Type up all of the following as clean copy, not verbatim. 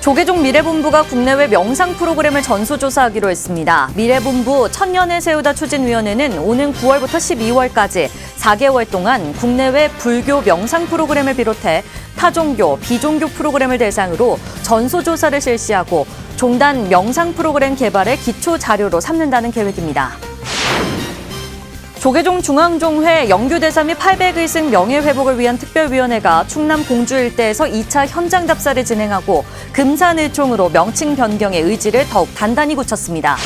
조계종 미래본부가 국내외 명상 프로그램을 전수조사하기로 했습니다. 미래본부 천년을 세우다 추진위원회는 오는 9월부터 12월까지 4개월 동안 국내외 불교 명상 프로그램을 비롯해 타종교, 비종교 프로그램을 대상으로 전수조사를 실시하고 종단 명상 프로그램 개발의 기초 자료로 삼는다는 계획입니다. 조계종 중앙종회 영규대사 및 800의 명예회복을 위한 특별위원회가 충남 공주 일대에서 2차 현장 답사를 진행하고 금산을총으로 명칭 변경의 의지를 더욱 단단히 굳혔습니다.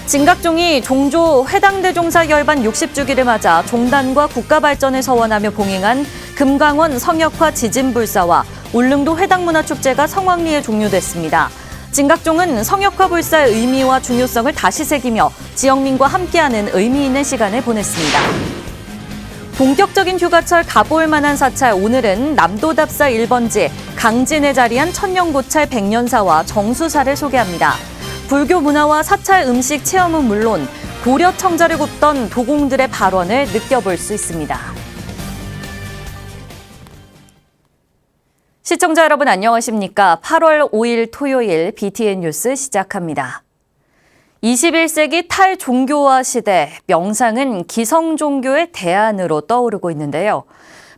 진각종이 종조 회당대종사 열반 60주기를 맞아 종단과 국가 발전을 서원하며 봉행한 금강원 성역화 지진불사와 울릉도 회당문화축제가 성황리에 종료됐습니다. 진각종은 성역화 불사의 의미와 중요성을 다시 새기며 지역민과 함께하는 의미 있는 시간을 보냈습니다. 본격적인 휴가철 가볼 만한 사찰 오늘은 남도답사 1번지 강진에 자리한 천년고찰 백년사와 정수사를 소개합니다. 불교 문화와 사찰 음식 체험은 물론 고려 청자를 굽던 도공들의 발원을 느껴볼 수 있습니다. 시청자 여러분 안녕하십니까? 8월 5일 토요일 BTN 뉴스 시작합니다. 21세기 탈종교화 시대, 명상은 기성종교의 대안으로 떠오르고 있는데요.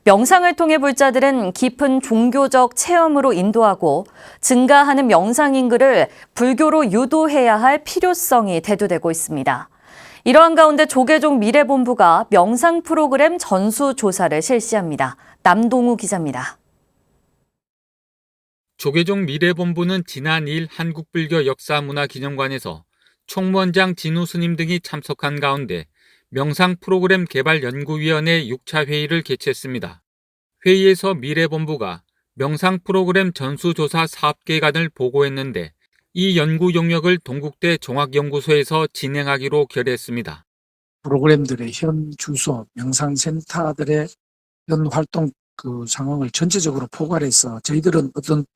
명상을 통해 불자들은 깊은 종교적 체험으로 인도하고 증가하는 명상 인구를 불교로 유도해야 할 필요성이 대두되고 있습니다. 이러한 가운데 조계종 미래본부가 명상 프로그램 전수조사를 실시합니다. 남동우 기자입니다. 조계종 미래본부는 지난 2일 한국불교 역사문화기념관에서 총무원장 진우 스님 등이 참석한 가운데 명상 프로그램 개발 연구위원회 6차 회의를 개최했습니다. 회의에서 미래본부가 명상 프로그램 전수조사 사업계획안을 보고했는데 이 연구 용역을 동국대 종합연구소에서 진행하기로 결의했습니다. 프로그램들의 현 주소, 명상센터들의 현 활동 상황을 전체적으로 포괄해서 저희들은 어떤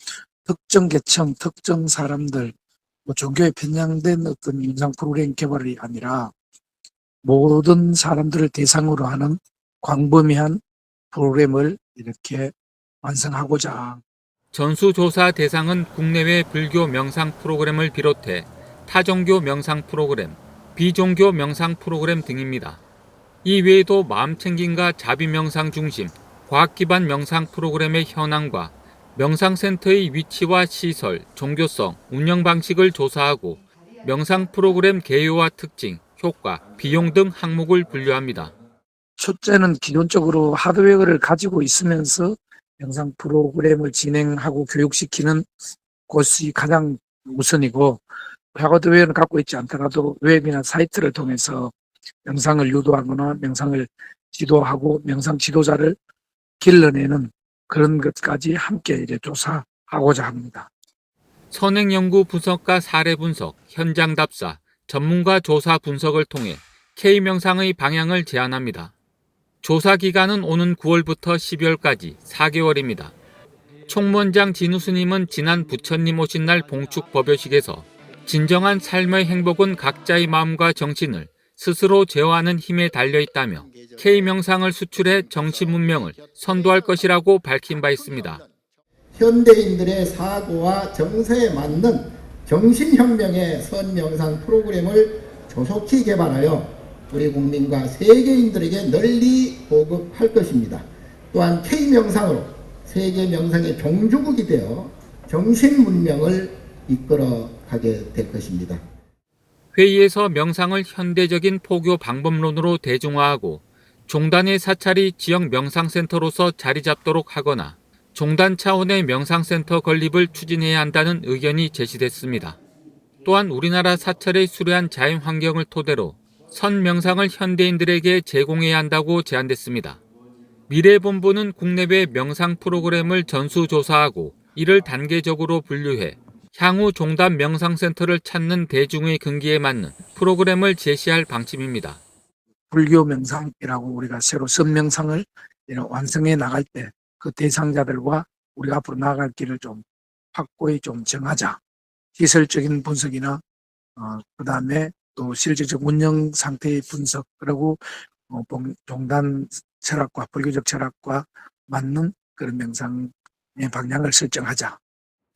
특정 계층, 특정 사람들, 종교에 편향된 어떤 명상 프로그램 개발이 아니라 모든 사람들을 대상으로 하는 광범위한 프로그램을 이렇게 완성하고자. 전수조사 대상은 국내외 불교 명상 프로그램을 비롯해 타종교 명상 프로그램, 비종교 명상 프로그램 등입니다. 이 외에도 마음챙김과 자비명상 중심, 과학기반 명상 프로그램의 현황과 명상센터의 위치와 시설, 종교성, 운영 방식을 조사하고 명상 프로그램 개요와 특징, 효과, 비용 등 항목을 분류합니다. 첫째는 기본적으로 하드웨어를 가지고 있으면서 명상 프로그램을 진행하고 교육시키는 것이 가장 우선이고, 하드웨어는 갖고 있지 않더라도 웹이나 사이트를 통해서 명상을 유도하거나 명상을 지도하고 명상 지도자를 길러내는 그런 것까지 함께 이제 조사하고자 합니다. 선행연구 분석과 사례 분석, 현장 답사, 전문가 조사 분석을 통해 K명상의 방향을 제안합니다. 조사 기간은 오는 9월부터 12월까지 4개월입니다. 총무원장 진우 스님은 지난 부처님 오신 날 봉축 법요식에서 진정한 삶의 행복은 각자의 마음과 정신을 스스로 제어하는 힘에 달려있다며 K명상을 수출해 정신 문명을 선도할 것이라고 밝힌 바 있습니다. 현대인들의 사고와 정서에 맞는 정신혁명의 선명상 프로그램을 조속히 개발하여 우리 국민과 세계인들에게 널리 보급할 것입니다. 또한 K명상으로 세계 명상의 종주국이 되어 정신문명을 이끌어가게 될 것입니다. 회의에서 명상을 현대적인 포교 방법론으로 대중화하고 종단의 사찰이 지역 명상센터로서 자리 잡도록 하거나 종단 차원의 명상센터 건립을 추진해야 한다는 의견이 제시됐습니다. 또한 우리나라 사찰의 수려한 자연 환경을 토대로 선명상을 현대인들에게 제공해야 한다고 제안됐습니다. 미래본부는 국내외 명상 프로그램을 전수조사하고 이를 단계적으로 분류해 향후 종단 명상센터를 찾는 대중의 근기에 맞는 프로그램을 제시할 방침입니다. 불교 명상이라고 우리가 새로 선명상을 완성해 나갈 때 그 대상자들과 우리가 앞으로 나아갈 길을 좀 확고히 좀 정하자. 시설적인 분석이나 그다음에 또 실질적 운영 상태의 분석, 그리고 종단 철학과 불교적 철학과 맞는 그런 명상의 방향을 설정하자.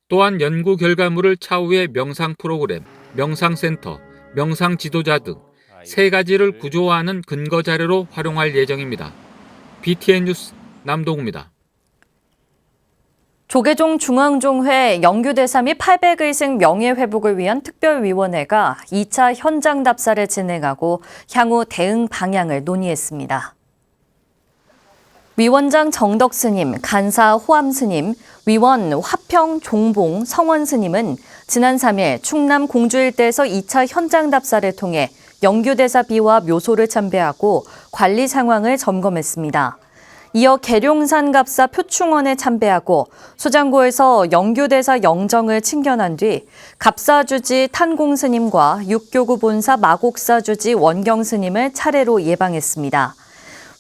또한 연구 결과물을 차후의 명상 프로그램, 명상센터, 명상 지도자 등 세 가지를 구조화하는 근거 자료로 활용할 예정입니다. BTN 뉴스 남동우입니다. 조계종 중앙종회 영규대사 및 800의생 명예회복을 위한 특별위원회가 2차 현장 답사를 진행하고 향후 대응 방향을 논의했습니다. 위원장 정덕 스님, 간사 호암 스님, 위원 화평 종봉 성원 스님은 지난 3일 충남 공주 일대에서 2차 현장 답사를 통해 영규대사 비와 묘소를 참배하고 관리 상황을 점검했습니다. 이어 계룡산 갑사 표충원에 참배하고 수장고에서 영규대사 영정을 친견한 뒤 갑사주지 탄공 스님과 육교구 본사 마곡사 주지 원경 스님을 차례로 예방했습니다.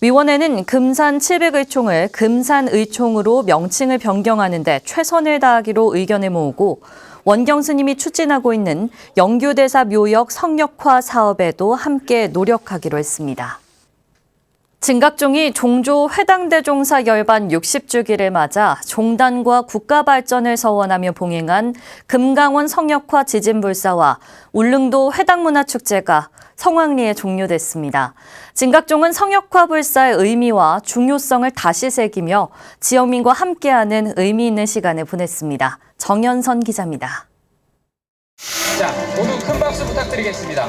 위원회는 금산 700의총을 금산의총으로 명칭을 변경하는 데 최선을 다하기로 의견을 모으고 원경 스님이 추진하고 있는 영규대사 묘역 성역화 사업에도 함께 노력하기로 했습니다. 진각종이 종조 회당대종사 열반 60주기를 맞아 종단과 국가발전을 서원하며 봉행한 금강원 성역화 지진불사와 울릉도 회당문화축제가 성황리에 종료됐습니다. 진각종은 성역화 불사의 의미와 중요성을 다시 새기며 지역민과 함께하는 의미 있는 시간을 보냈습니다. 정현선 기자입니다. 자, 모두 큰 박수 부탁드리겠습니다.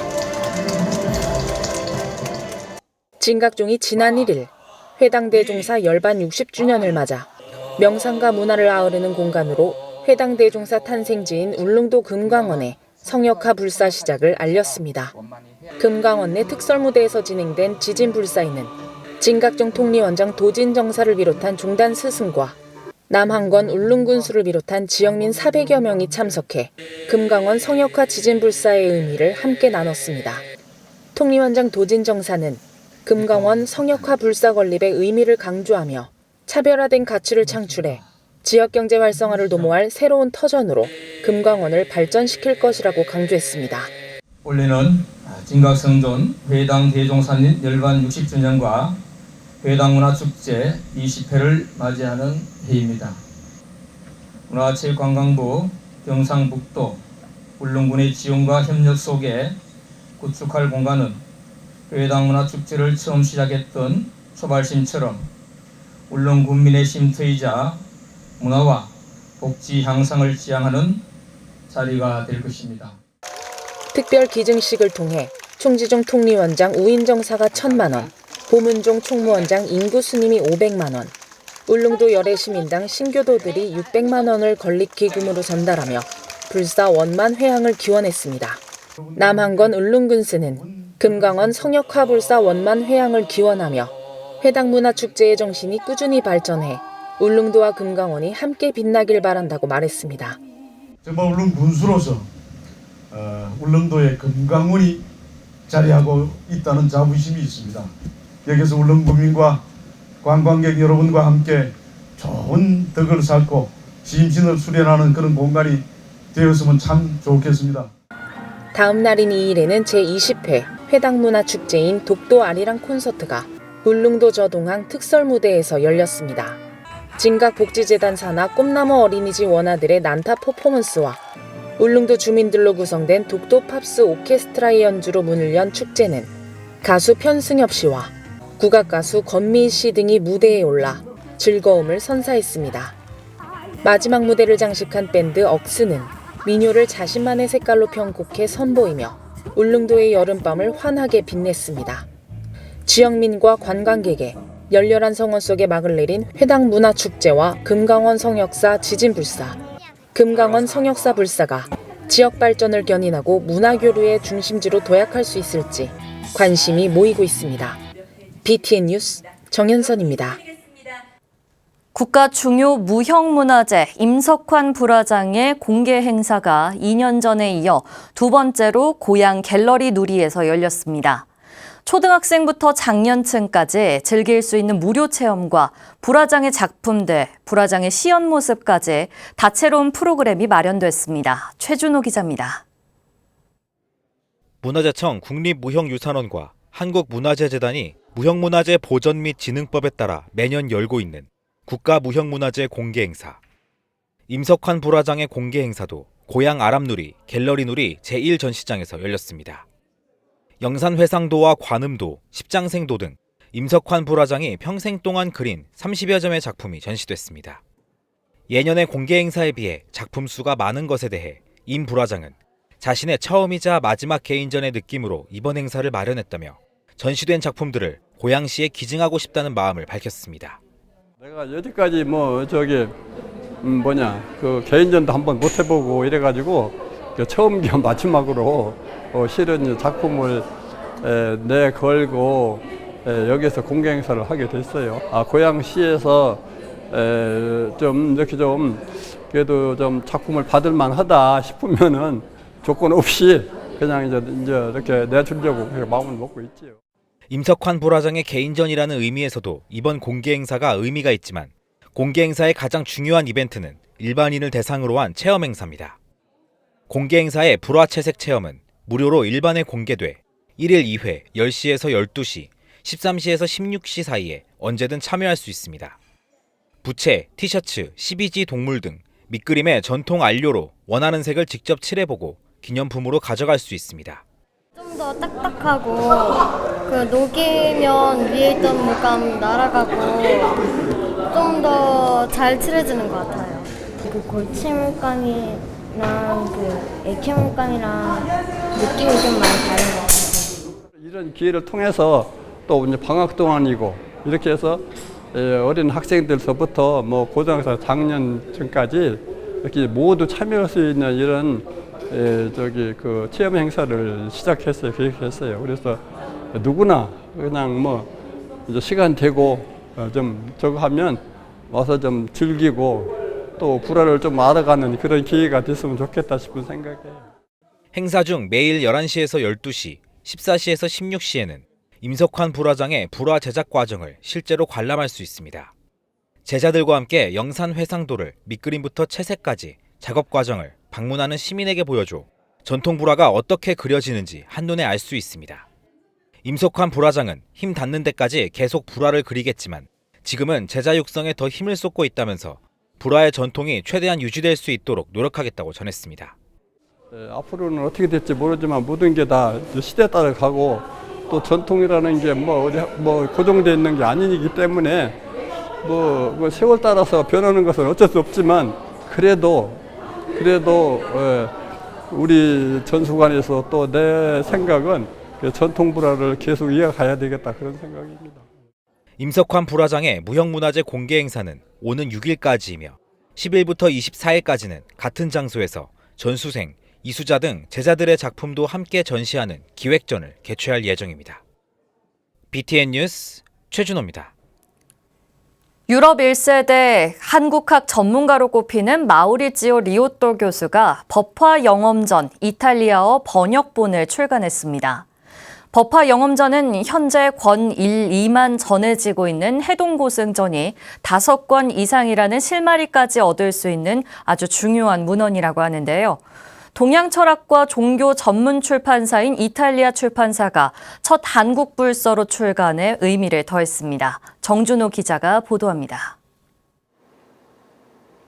진각종이 지난 1일 회당대종사 열반 60주년을 맞아 명상과 문화를 아우르는 공간으로 회당대종사 탄생지인 울릉도 금강원에 성역화 불사 시작을 알렸습니다. 금강원 내 특설무대에서 진행된 지진불사에는 진각종 통리원장 도진정사를 비롯한 종단 스승과 남한권 울릉군수를 비롯한 지역민 400여 명이 참석해 금강원 성역화 지진불사의 의미를 함께 나눴습니다. 통리원장 도진정사는 금강원 성역화 불사 건립의 의미를 강조하며 차별화된 가치를 창출해 지역경제 활성화를 도모할 새로운 터전으로 금강원을 발전시킬 것이라고 강조했습니다. 올해는 진각성존 회당 대종사님 열반 60주년과 회당문화축제 20회를 맞이하는 해입니다. 문화체육관광부, 경상북도, 울릉군의 지원과 협력 속에 구축할 공간은 회당문화축제를 처음 시작했던 초발심처럼 울릉군민의 쉼터이자 문화와 복지 향상을 지향하는 자리가 될 것입니다. 특별 기증식을 통해 총지종 통리원장 우인정사가 1,000만 원, 보문종 총무원장 인구스님이 500만 원, 울릉도 열애시민당 신교도들이 600만 원을 건립기금으로 전달하며 불사 원만 회항을 기원했습니다. 남한권 울릉군스는 금강원 성역화 불사 원만 회항을 기원하며 회당문화축제의 정신이 꾸준히 발전해 울릉도와 금강원이 함께 빛나길 바란다고 말했습니다. 정말 울릉군수로서 울릉도에 금강원이 자리하고 있다는 자부심이 있습니다. 여기서 울릉군민과 관광객 여러분과 함께 좋은 덕을 쌓고 심신을 수련하는 그런 공간이 되었으면 참 좋겠습니다. 다음 날인 2일에는 제20회 회당문화축제인 독도 아리랑 콘서트가 울릉도 저동항 특설무대에서 열렸습니다. 진각복지재단 산하 꿈나무 어린이집 원아들의 난타 퍼포먼스와 울릉도 주민들로 구성된 독도 팝스 오케스트라의 연주로 문을 연 축제는 가수 편승엽 씨와 국악가수 권미희 씨 등이 무대에 올라 즐거움을 선사했습니다. 마지막 무대를 장식한 밴드 억스는 민요를 자신만의 색깔로 편곡해 선보이며 울릉도의 여름밤을 환하게 빛냈습니다. 지역민과 관광객의 열렬한 성원 속에 막을 내린 회당문화축제와 금강원 성역사 지진불사, 금강원 성역사 불사가 지역 발전을 견인하고 문화교류의 중심지로 도약할 수 있을지 관심이 모이고 있습니다. BTN 뉴스 정현선입니다. 국가 중요 무형문화재 임석환 불화장의 공개 행사가 2년 전에 이어 두 번째로 고양 갤러리 누리에서 열렸습니다. 초등학생부터 장년층까지 즐길 수 있는 무료 체험과 불화장의 작품들, 불화장의 시연 모습까지 다채로운 프로그램이 마련됐습니다. 최준호 기자입니다. 문화재청 국립무형유산원과 한국문화재재단이 무형문화재 보전 및 진흥법에 따라 매년 열고 있는 국가무형문화재 공개행사. 임석환 부라장의 공개 행사도 고향 아람누리, 갤러리누리 제1전시장에서 열렸습니다. 영산회상도와 관음도, 십장생도 등 임석환 부라장이 평생 동안 그린 30여 점의 작품이 전시됐습니다. 예년의 공개 행사에 비해 작품 수가 많은 것에 대해 임 부라장은 자신의 처음이자 마지막 개인전의 느낌으로 이번 행사를 마련했다며 전시된 작품들을 고양시에 기증하고 싶다는 마음을 밝혔습니다. 내가 여태까지 그 개인전도 한번 못 해보고 이래가지고 처음 겸 마지막으로 실은 작품을 내걸고 여기서 공개 행사를 하게 됐어요. 고양시에서 좀 이렇게 그래도 좀 작품을 받을 만하다 싶으면은 조건 없이 그냥 이제 이렇게 내주려고 마음을 먹고 있지요. 임석환 부라장의 개인전이라는 의미에서도 이번 공개 행사가 의미가 있지만 공개 행사의 가장 중요한 이벤트는 일반인을 대상으로 한 체험 행사입니다. 공개 행사의 불화채색 체험은 무료로 일반에 공개돼 1일 2회 10시에서 12시, 13시에서 16시 사이에 언제든 참여할 수 있습니다. 부채, 티셔츠, 12지 동물 등 밑그림에 전통 안료로 원하는 색을 직접 칠해보고 기념품으로 가져갈 수 있습니다. 좀 더 딱딱하고 녹이면 위에 있던 물감 날아가고 좀 더 잘 칠해지는 것 같아요. 골치물감이랑 액체물감이랑 느낌이 좀 많이 다른 것 같아요. 이런 기회를 통해서 또 이제 방학 동안이고 이렇게 해서 어린 학생들서부터 고등학생 작년 전까지 이렇게 모두 참여할 수 있는 이런 체험 행사를 시작했어요. 계획했어요. 그래서 누구나 그냥 이제 시간 되고 좀 저거 하면 와서 좀 즐기고 또 불화를 좀 알아가는 그런 기회가 됐으면 좋겠다 싶은 생각이에요. 행사 중 매일 11시에서 12시, 14시에서 16시에는 임석환 부라장의 불화 제작 과정을 실제로 관람할 수 있습니다. 제자들과 함께 영산회상도를 밑그림부터 채색까지 작업 과정을 방문하는 시민에게 보여줘 전통 불화가 어떻게 그려지는지 한눈에 알 수 있습니다. 임석환 부라장은 힘 닿는 데까지 계속 불화를 그리겠지만 지금은 제자 육성에 더 힘을 쏟고 있다면서 불화의 전통이 최대한 유지될 수 있도록 노력하겠다고 전했습니다. 앞으로는 어떻게 될지 모르지만 모든 게 다 시대에 따라 가고 또 전통이라는 게 고정되어 있는 게 아니기 때문에 세월 따라서 변하는 것은 어쩔 수 없지만 그래도 우리 전수관에서 또 내 생각은 전통 불화를 계속 이어가야 되겠다 그런 생각입니다. 임석환 부라장의 무형문화재 공개 행사는 오는 6일까지이며 10일부터 24일까지는 같은 장소에서 전수생, 이수자 등 제자들의 작품도 함께 전시하는 기획전을 개최할 예정입니다. BTN 뉴스 최준호입니다. 유럽 1세대 한국학 전문가로 꼽히는 마우리지오 리오또 교수가 법화 영험전 이탈리아어 번역본을 출간했습니다. 법화 영험전은 현재 권 1, 2만 전해지고 있는 해동고승전이 5권 이상이라는 실마리까지 얻을 수 있는 아주 중요한 문헌이라고 하는데요. 동양철학과 종교 전문 출판사인 이탈리아 출판사가 첫 한국 불서로 출간해 의미를 더했습니다. 정준호 기자가 보도합니다.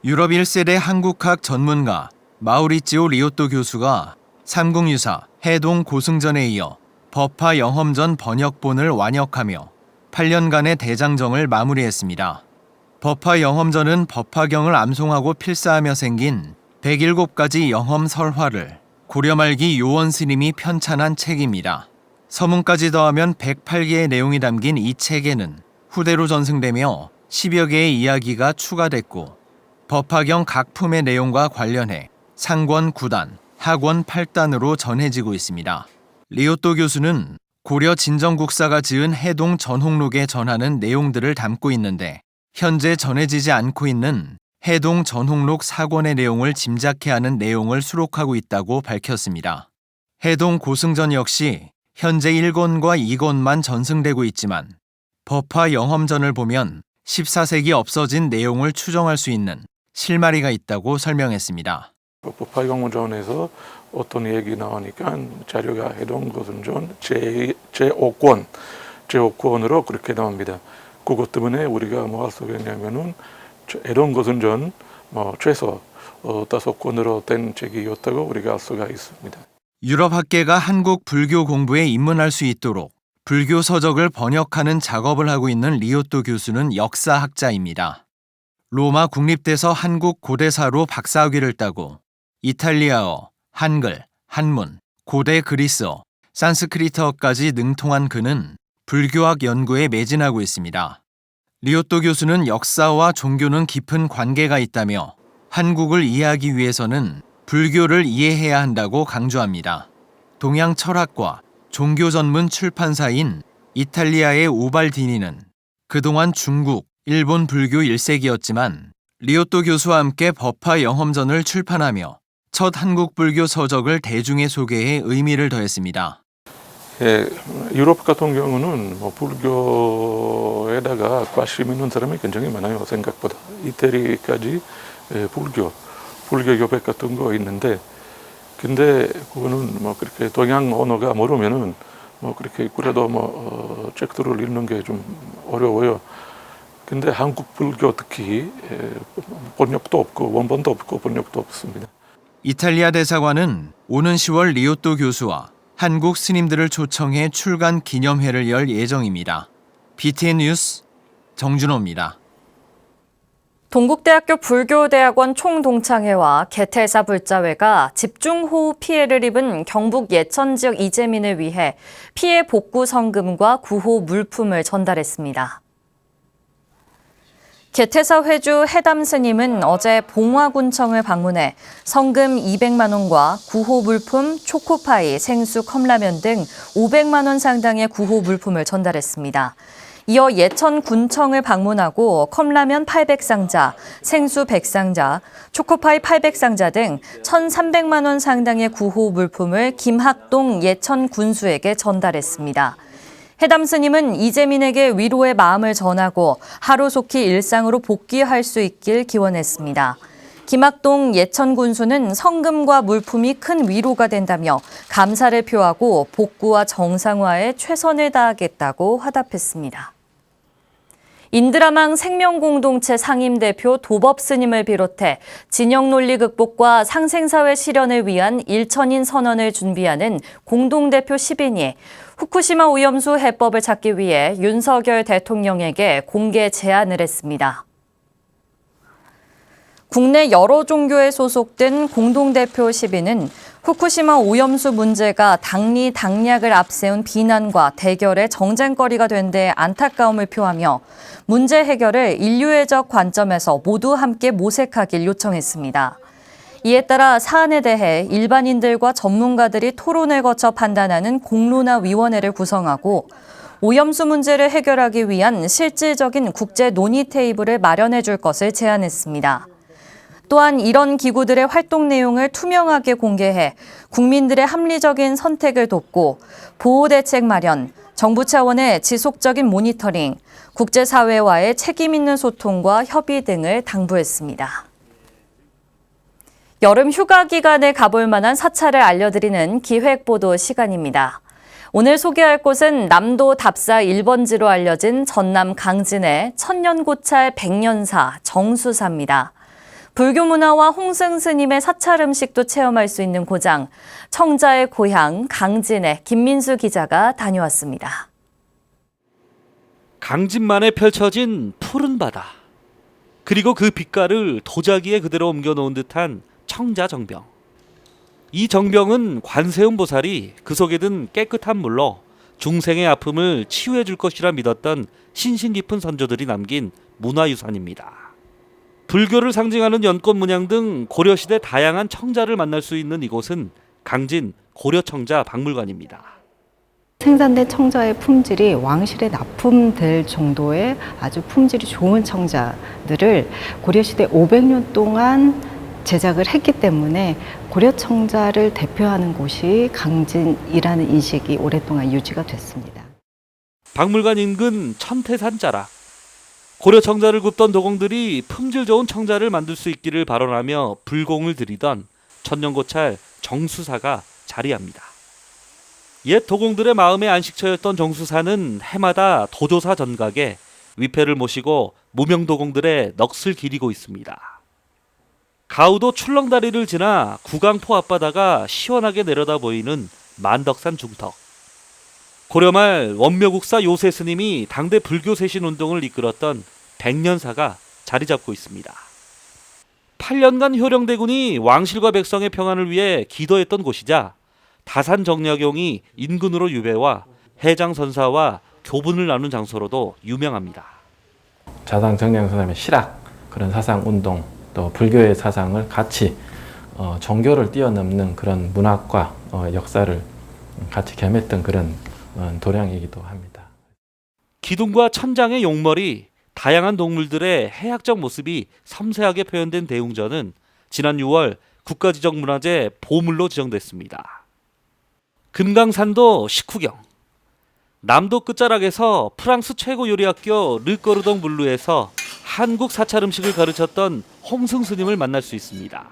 유럽 1세대 한국학 전문가 마우리지오 리오또 교수가 삼국유사 해동 고승전에 이어 법화 영험전 번역본을 완역하며 8년간의 대장정을 마무리했습니다. 법화 영험전은 법화경을 암송하고 필사하며 생긴 107가지 영험 설화를 고려 말기 요원 스님이 편찬한 책입니다. 서문까지 더하면 108개의 내용이 담긴 이 책에는 후대로 전승되며 10여 개의 이야기가 추가됐고 법화경 각 품의 내용과 관련해 상권 9단, 하권 8단으로 전해지고 있습니다. 리오또 교수는 고려 진정국사가 지은 해동 전홍록에 전하는 내용들을 담고 있는데 현재 전해지지 않고 있는 해동 전홍록 4권의 내용을 짐작케 하는 내용을 수록하고 있다고 밝혔습니다. 해동 고승전 역시 현재 1권과 2권만 전승되고 있지만 법화 영험전을 보면 14세기 없어진 내용을 추정할 수 있는 실마리가 있다고 설명했습니다. 법화 영험전에서 어떤 얘기 나오니까 자료가 해동 고승전 제5권으로 그렇게 나옵니다. 그것 때문에 우리가 할 수 있냐면은 해동 고승전 최소 다섯 권으로 된 책이었다고 우리가 알 수가 있습니다. 유럽 학계가 한국 불교 공부에 입문할 수 있도록 불교 서적을 번역하는 작업을 하고 있는 리오또 교수는 역사학자입니다. 로마 국립대에서 한국 고대사로 박사학위를 따고 이탈리아어, 한글, 한문, 고대 그리스어, 산스크리트어까지 능통한 그는 불교학 연구에 매진하고 있습니다. 리오또 교수는 역사와 종교는 깊은 관계가 있다며 한국을 이해하기 위해서는 불교를 이해해야 한다고 강조합니다. 동양 철학과 종교 전문 출판사인 이탈리아의 우발디니는 그동안 중국, 일본 불교 1세기였지만 리오또 교수와 함께 법화 영험전을 출판하며 첫 한국 불교 서적을 대중에 소개해 의미를 더했습니다. 예, 유럽 같은 경우는 불교에다가 관심 있는 사람이 굉장히 많아요. 생각보다. 이태리까지 불교 교배 같은 거 있는데, 근데 그거는 그렇게 동양 언어가 모르면은 그렇게 그래도 책들을 읽는 게 좀 어려워요. 근데 한국 불교 특히 번역도 없고 원본도 없고 번역도 없습니다. 이탈리아 대사관은 오는 10월 리오또 교수와 한국 스님들을 초청해 출간 기념회를 열 예정입니다. BTN 뉴스 정준호입니다. 동국대학교 불교대학원 총동창회와 개태사 불자회가 집중호우 피해를 입은 경북 예천 지역 이재민을 위해 피해 복구 성금과 구호 물품을 전달했습니다. 개태사 회주 해담 스님은 어제 봉화군청을 방문해 성금 200만 원과 구호 물품 초코파이, 생수, 컵라면 등 500만 원 상당의 구호 물품을 전달했습니다. 이어 예천군청을 방문하고 컵라면 800상자, 생수 100상자, 초코파이 800상자 등 1,300만 원 상당의 구호 물품을 김학동 예천군수에게 전달했습니다. 해담 스님은 이재민에게 위로의 마음을 전하고 하루속히 일상으로 복귀할 수 있길 기원했습니다. 김학동 예천군수는 성금과 물품이 큰 위로가 된다며 감사를 표하고 복구와 정상화에 최선을 다하겠다고 화답했습니다. 인드라망 생명공동체 상임대표 도법 스님을 비롯해 진영논리 극복과 상생사회 실현을 위한 일천인 선언을 준비하는 공동대표 10인이 후쿠시마 오염수 해법을 찾기 위해 윤석열 대통령에게 공개 제안을 했습니다. 국내 여러 종교에 소속된 공동대표 10인은 후쿠시마 오염수 문제가 당리 당략을 앞세운 비난과 대결의 정쟁거리가 된 데 안타까움을 표하며 문제 해결을 인류애적 관점에서 모두 함께 모색하길 요청했습니다. 이에 따라 사안에 대해 일반인들과 전문가들이 토론을 거쳐 판단하는 공론화위원회를 구성하고 오염수 문제를 해결하기 위한 실질적인 국제 논의 테이블을 마련해 줄 것을 제안했습니다. 또한 이런 기구들의 활동 내용을 투명하게 공개해 국민들의 합리적인 선택을 돕고 보호대책 마련, 정부 차원의 지속적인 모니터링, 국제사회와의 책임 있는 소통과 협의 등을 당부했습니다. 여름 휴가 기간에 가볼 만한 사찰을 알려드리는 기획보도 시간입니다. 오늘 소개할 곳은 남도 답사 1번지로 알려진 전남 강진의 천년고찰 백년사 정수사입니다. 불교 문화와 홍승 스님의 사찰 음식도 체험할 수 있는 고장, 청자의 고향 강진에 김민수 기자가 다녀왔습니다. 강진만에 펼쳐진 푸른 바다, 그리고 그 빛깔을 도자기에 그대로 옮겨놓은 듯한 청자 정병. 이 정병은 관세음 보살이 그 속에 든 깨끗한 물로 중생의 아픔을 치유해 줄 것이라 믿었던 신신 깊은 선조들이 남긴 문화유산입니다. 불교를 상징하는 연꽃 문양 등 고려시대 다양한 청자를 만날 수 있는 이곳은 강진 고려청자 박물관입니다. 생산된 청자의 품질이 왕실에 납품될 정도의 아주 품질이 좋은 청자들을 고려시대 500년 동안 제작을 했기 때문에 고려청자를 대표하는 곳이 강진이라는 인식이 오랫동안 유지가 됐습니다. 박물관 인근 천태산 자락. 고려청자를 굽던 도공들이 품질 좋은 청자를 만들 수 있기를 발언하며 불공을 드리던 천년고찰 정수사가 자리합니다. 옛 도공들의 마음의 안식처였던 정수사는 해마다 도조사 전각에 위패를 모시고 무명도공들의 넋을 기리고 있습니다. 가우도 출렁다리를 지나 구강포 앞바다가 시원하게 내려다 보이는 만덕산 중턱. 고려 말 원묘국사 요새 스님이 당대 불교 쇄신 운동을 이끌었던 백년사가 자리 잡고 있습니다. 8년간 효령대군이 왕실과 백성의 평안을 위해 기도했던 곳이자 다산 정약용이 인근으로 유배와 해장선사와 교분을 나눈 장소로도 유명합니다. 자상 정량선사의 실학, 그런 사상운동, 또 불교의 사상을 같이 종교를 뛰어넘는 그런 문학과 역사를 같이 겸했던 그런 도량이기도 합니다. 기둥과 천장의 용머리, 다양한 동물들의 해학적 모습이 섬세하게 표현된 대웅전은 지난 6월 국가지정문화재 보물로 지정됐습니다. 금강산도 식후경. 남도 끝자락에서 프랑스 최고 요리학교 르꼬르동 물루에서 한국 사찰 음식을 가르쳤던 홍승 스님을 만날 수 있습니다.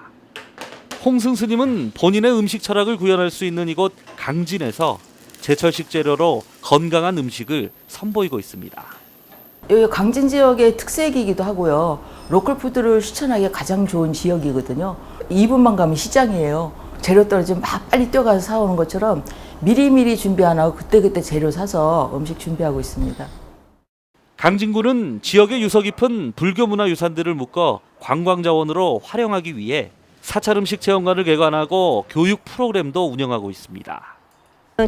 홍승 스님은 본인의 음식 철학을 구현할 수 있는 이곳 강진에서 제철식 재료로 건강한 음식을 선보이고 있습니다. 여기 강진 지역의 특색이기도 하고요. 로컬 푸드를 추천하기에 가장 좋은 지역이거든요. 2분만 가면 시장이에요. 재료 떨어지면 막 빨리 뛰어가서 사오는 것처럼 미리미리 준비 안 하고 그때그때 재료 사서 음식 준비하고 있습니다. 강진구는 지역의 유서 깊은 불교 문화 유산들을 묶어 관광자원으로 활용하기 위해 사찰 음식 체험관을 개관하고 교육 프로그램도 운영하고 있습니다.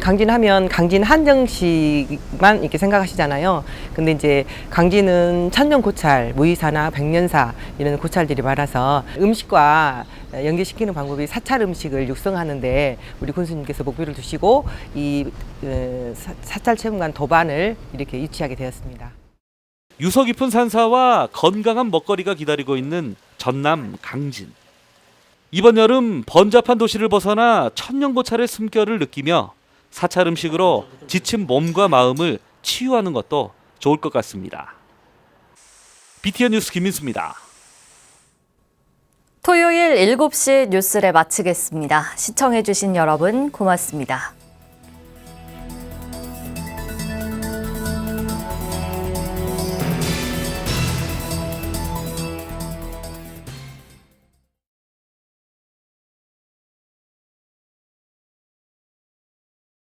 강진하면 강진 한정식만 이렇게 생각하시잖아요. 근데 이제 강진은 천년고찰, 무이사나 백년사 이런 고찰들이 많아서 음식과 연계시키는 방법이 사찰 음식을 육성하는데 우리 군수님께서 목표를 두시고 이 사찰 체험관 도반을 이렇게 유치하게 되었습니다. 유서 깊은 산사와 건강한 먹거리가 기다리고 있는 전남 강진. 이번 여름 번잡한 도시를 벗어나 천년고찰의 숨결을 느끼며 사찰 음식으로 지친 몸과 마음을 치유하는 것도 좋을 것 같습니다. BTN 뉴스 김민수입니다. 토요일 7시 뉴스를 마치겠습니다. 시청해주신 여러분 고맙습니다.